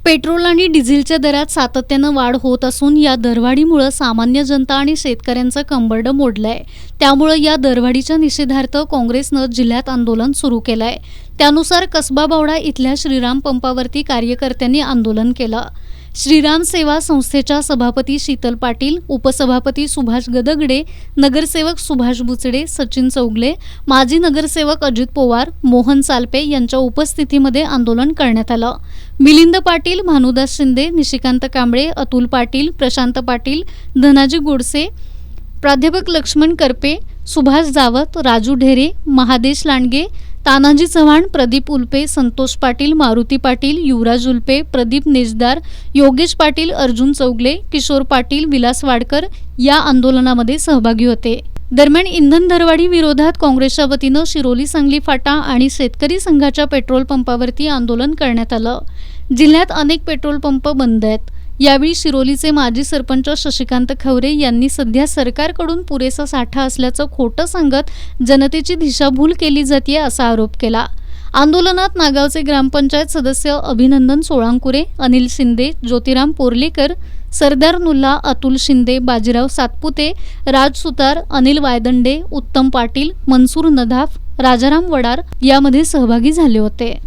Petrol आणि डिझेलच्या दरात सातत्यानं वाढ होत असून या दरवाढीमुळे सामान्य जनता आणि शेतकऱ्यांचं कंबरडं मोडलंय। त्यामुळे या दरवाढीच्या निषेधार्थ काँग्रेसनं जिल्ह्यात आंदोलन सुरू केलंय। त्यानुसार कसबा बावडा इथल्या श्रीराम पंपावरती कार्यकर्त्यांनी आंदोलन केलं। श्रीराम सेवा संस्थेच्या सभापती शीतल पाटील, उपसभापती सुभाष गदगडे, नगरसेवक सुभाष बुचडे, सचिन चौगले, माजी नगरसेवक अजित पवार, मोहन सालपे यांच्या उपस्थितीमध्ये आंदोलन करण्यात आलं। मिलिंद पाटील, भानुदास शिंदे, निशिकांत कांबळे, अतुल पाटील, प्रशांत पाटील, धनाजी गोडसे, प्राध्यापक लक्ष्मण करपे, सुभाष जावत, राजू ढेरे, महादेश लांडगे, तानाजी चव्हाण, प्रदीप उल्पे, संतोष पाटील, मारुती पाटील, युवराज उल्पे, प्रदीप नेजदार, योगेश पाटील, अर्जुन चौगले, किशोर पाटील, विलास वाडकर या आंदोलनामध्ये सहभागी होते। दरम्यान इंधन दरवाढी विरोधात काँग्रेसच्या वतीनं शिरोली, सांगली फाटा आणि शेतकरी संघाच्या पेट्रोल पंपावरती आंदोलन करण्यात आलं। जिल्ह्यात अनेक पेट्रोल पंप बंद आहेत। यावेळी शिरोलीचे माजी सरपंच शशिकांत खवरे यांनी सध्या सरकारकडून पुरेसा साठा असल्याचं खोटं सांगत जनतेची दिशाभूल केली जाते असा आरोप केला। आंदोलनात नागावचे ग्रामपंचायत सदस्य अभिनंदन सोळांकुरे, अनिल शिंदे, ज्योतिराम पोर्लेकर, सरदार नुल्ला, अतुल शिंदे, बाजीराव सातपुते, राज सुतार, अनिल वायदंडे, उत्तम पाटील, मनसूर नदाफ, राजाराम वडार यामध्ये सहभागी झाले होते।